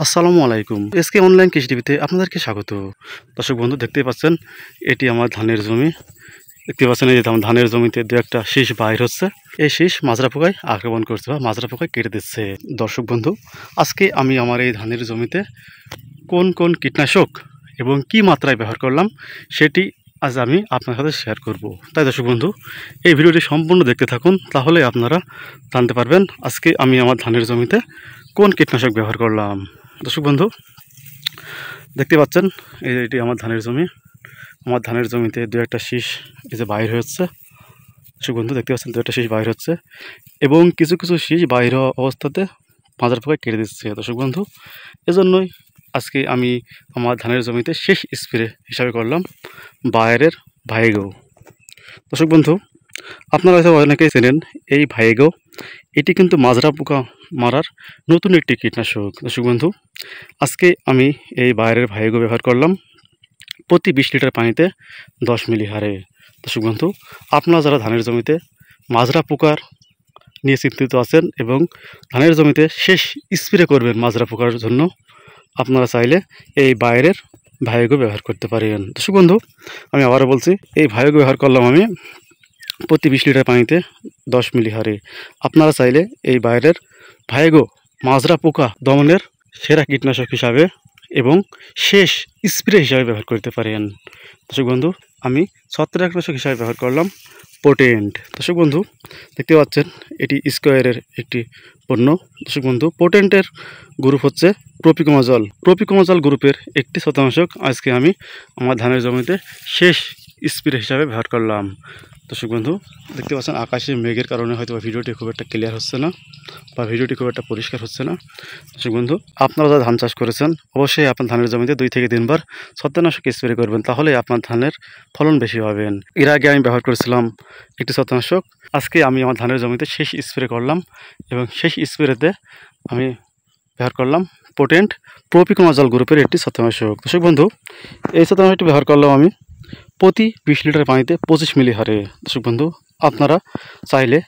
আসসালামু আলাইকুম। SK online কৃষি টিভিতে আপনাদেরকে স্বাগত। দর্শক বন্ধু, দেখতেই পাচ্ছেন এটি আমার ধানের জমি। দেখতে পাচ্ছেন এই যে ধানের জমিতে দু একটা শীষ বাইর হচ্ছে। এই শীষ মাজরা পোকায় আক্রমণ করছে বা মাজরা পোকায় কেটে দিচ্ছে। দর্শক বন্ধু, আজকে আমি আমার এই ধানের জমিতে কোন কোন কীটনাশক এবং কি মাত্রায় ব্যবহার করলাম সেটি আজ আমি আপনার সাথে শেয়ার করব। তাই দর্শক বন্ধু, এই ভিডিওটি সম্পূর্ণ দেখতে থাকুন, তাহলে আপনারা জানতে পারবেন আজকে আমি আমার ধানের জমিতে কোন কীটনাশক ব্যবহার করলাম। দর্শক বন্ধু, দেখতে পাচ্ছেন এটি আমার ধানের জমি। আমার ধানের জমিতে দু একটা শীষ এই যে বাইর হচ্ছে। দর্শক বন্ধু, দেখতে পাচ্ছেন দু একটা শীষ বাইর হচ্ছে এবং কিছু কিছু শীষ বাইর হওয়া অবস্থাতে মাজরা পোকায় কেটে দিচ্ছে। দর্শক বন্ধু, এজন্যই আজকে আমি আমার ধানের জমিতে শেষ স্প্রে হিসাবে করলাম বায়ারের ভাইগো। দর্শক বন্ধু, আপনারা হয়তো অনেকেই চেনেন এই ভাইগো। এটি কিন্তু মাজরা পোকা মারার নতুন একটি কীটনাশক। দর্শক বন্ধু, আজকে আমি এই বায়ারের ভাইগো ব্যবহার করলাম প্রতি 20 লিটার পানিতে 10 মিলি হারে। দর্শক বন্ধু, আপনারা যারা ধানের জমিতে মাজরা পোকার নিয়ে চিন্তিত আছেন এবং ধানের জমিতে শেষ স্প্রে করবেন মাজরা পোকার জন্য, আপনারা চাইলে এই বায়ারের ভাইগো ব্যবহার করতে পারেন। দর্শক বন্ধু, আমি আবারও বলছি, এই ভাইগো ব্যবহার করলাম আমি প্রতি 20 লিটার পানিতে 10 মিলি হারে। আপনারা চাইলে এই বায়ারের ভাইগো মাজরা পোকা দমনের সেরা কীটনাশক হিসাবে এবং শেষ স্প্রে হিসাবে ব্যবহার করতে পারেন। দর্শক বন্ধু, আমি ছত্রাকনাশক হিসাবে ব্যবহার করলাম পোটেন্ট। দর্শক বন্ধু, দেখতে পাচ্ছেন এটি স্কোয়ারের একটি পণ্য। দর্শক বন্ধু, পোটেন্টের গ্রুপ হচ্ছে প্রোপিকোমাজল। প্রোপিকোমাজল গ্রুপের একটি ছত্রাকনাশক আজকে আমি আমার ধানের জমিতে শেষ স্প্রে হিসাবে ব্যবহার করলাম। দর্শক বন্ধু, দেখতে পাচ্ছেন আকাশে মেঘের কারণে হয়তো ভিডিওটি খুব একটা ক্লিয়ার হচ্ছে না বা ভিডিওটি খুব একটা পরিষ্কার হচ্ছে না। দর্শক বন্ধু, আপনারা যারা ধান চাষ করেছেন অবশ্যই আপনার ধানের জমিতে 2 থেকে 3 বার ছত্রাকনাশক স্প্রে করবেন, তাহলে আপনার ধানের ফলন বেশি পাবেন। এর আগে আমি ব্যবহার করেছিলাম একটি ছত্রাকনাশক, আজকে আমি আমার ধানের জমিতে শেষ স্প্রে করলাম এবং শেষ স্প্রেতে আমি ব্যবহার করলাম পোটেন্ট প্রোপিকোমাজল গ্রুপের একটি ছত্রাকনাশক। দর্শক বন্ধু, এই ছত্রাকনাশকটি ব্যবহার করলাম আমি প্রতি 20 লিটার পানিতে 25 মিলি হারে। দর্শক বন্ধু, আপনারা চাইলে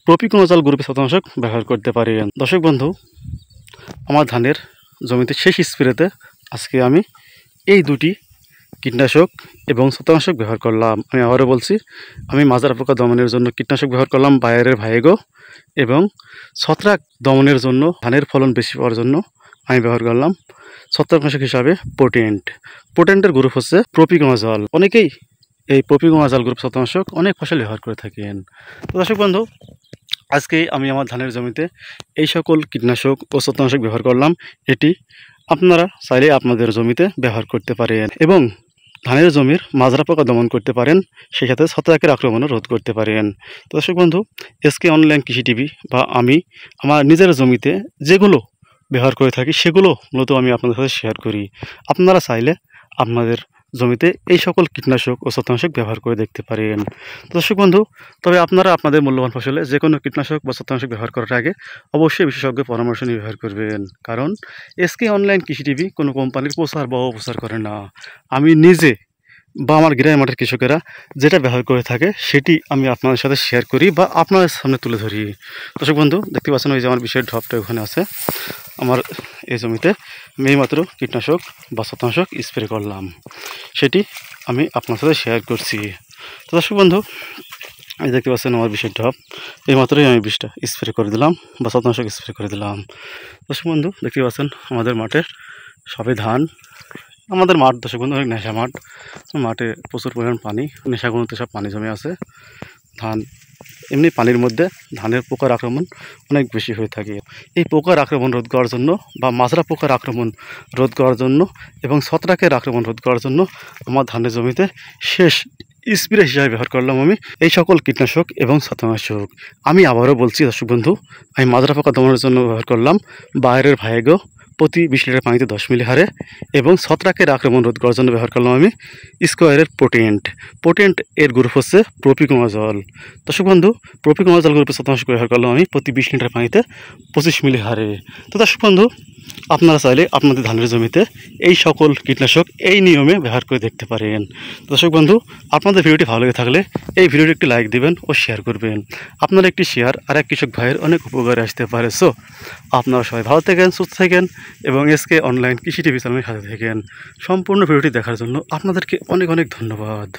প্রোপিকোমাজল গ্রুপের ছত্রাকনাশক ব্যবহার করতে পারেন। দর্শক বন্ধু, আমার ধানের জমিতে শেষ স্প্রেতে আজকে আমি এই দুটি কীটনাশক এবং ছত্রাকনাশক ব্যবহার করলাম। আমি আবারও বলছি, আমি মাজরা পোকা দমনের জন্য কীটনাশক ব্যবহার করলাম বায়ারের ভাইগো এবং ছত্রাক দমনের জন্য ধানের ফলন বেশি পাওয়ার জন্য আমি ব্যবহার করলাম ছত্রাকনাশক হিসাবে পোটেন্ট। পোটেন্টের গ্রুপ হচ্ছে প্রোপিকোমাজল। অনেকেই এই প্রোপিকোমাজল গ্রুপ ছত্রাকনাশক অনেক ফসল ব্যবহার করে থাকেন। তো দর্শক বন্ধু, আজকে আমি আমার ধানের জমিতে এই সকল কীটনাশক ও ছত্রাকনাশক ব্যবহার করলাম। এটি আপনারা চাইলে আপনাদের জমিতে ব্যবহার করতে পারেন এবং ধানের জমির মাজরা পোকা দমন করতে পারেন, সেই সাথে ছত্রাকের আক্রমণও রোধ করতে পারেন। তো দর্শক বন্ধু, এসকে অনলাইন কৃষি টিভি বা আমি আমার নিজের জমিতে যেগুলো ব্যবহার করে থাকি সেগুলো মূলত আমি আপনাদের সাথে শেয়ার করি। আপনারা চাইলে আপনাদের জমিতে এই সকল কীটনাশক ও ছত্রাকনাশক ব্যবহার করে দেখতে পারেন। দর্শক বন্ধু, তবে আপনারা আপনাদের মূল্যবান ফসলে যে কোনো কীটনাশক বা ছত্রাকনাশক ব্যবহার করার আগে অবশ্যই বিশেষজ্ঞ পরামর্শ নিয়ে ব্যবহার করবেন, কারণ এসকে অনলাইন কৃষি টিভি কোনো কোম্পানির প্রচার বা অপপ্রচার করে না। আমি নিজে বা আমার গ্রামের মাঠের কৃষকেরা যেটা ব্যবহার করে থাকে সেটি আমি আপনাদের সাথে শেয়ার করি বা আপনাদের সামনে তুলে ধরি। দর্শক বন্ধু, দেখতে পাচ্ছেন ওই যে আমার বিষয়ের ঢপটা ওখানে আছে। আমার এই জমিতে আমি মাত্র কীটনাশক বা ছত্রাকনাশক স্প্রে করলাম, সেটি আমি আপনার সাথে শেয়ার করছি। তো দর্শক বন্ধু, এই দেখতে পাচ্ছেন আমার বিষের ঢপ, এই মাত্রই আমি বিষটা স্প্রে করে দিলাম বা ছত্রাকনাশক স্প্রে করে দিলাম। দর্শক বন্ধু, দেখতে পাচ্ছেন আমাদের মাঠে সবে ধান। আমাদের মাঠ দর্শক বন্ধু অনেক নেশা মাঠ, মাঠে প্রচুর পরিমাণ পানি, নেশাগুলোতে সব পানি জমে আছে। ধান এমনি পানির মধ্যে ধানের পোকার আক্রমণ অনেক বেশি হয়ে থাকে। এই পোকার আক্রমণ রোধ করার জন্য বা মাজরা পোকার আক্রমণ রোধ করার জন্য এবং ছত্রাকের আক্রমণ রোধ করার জন্য আমার ধানের জমিতে শেষ স্প্রে হিসাবে ব্যবহার করলাম আমি এই সকল কীটনাশক এবং ছত্রাকনাশক। আমি আবারও বলছি দর্শক বন্ধু, আমি মাজরা পোকা দমনের জন্য ব্যবহার করলাম বায়ারের ভাইগো প্রতি 20 লিটার পানিতে 10 মিলি হারে এবং ছত্রাকের আক্রমণ রোধ করার জন্য ব্যবহার করলাম আমি স্কোয়ারের পোটেন্ট। পোটেন্ট এর গ্রুপ হচ্ছে প্রোপিকোমাজল। দর্শক বন্ধু, প্রোপিকোমাজল গ্রুপের ছত্রাকনাশক ব্যবহার করলাম আমি প্রতি 20 লিটার পানিতে 25 মিলি হারে। তো দর্শক বন্ধু, আপনারা চাইলে আপনাদের ধানের জমিতে এই সকল কীটনাশক এই নিয়মে ব্যবহার করে দেখতে পারেন। দর্শক বন্ধু, আপনাদের ভিডিওটি ভালো লেগে থাকলে এই ভিডিওটি একটি লাইক দিবেন ও শেয়ার করবেন। আপনার একটি শেয়ার আর এক কৃষক ভাইয়ের অনেক উপকারে আসতে পারে। সো আপনারা সবাই ভালো থাকেন, সুস্থ থাকেন এবং এসকে অনলাইন কৃষি টিভি চ্যানেলের সাথে থাকেন। সম্পূর্ণ ভিডিওটি দেখার জন্য আপনাদেরকে অনেক অনেক ধন্যবাদ।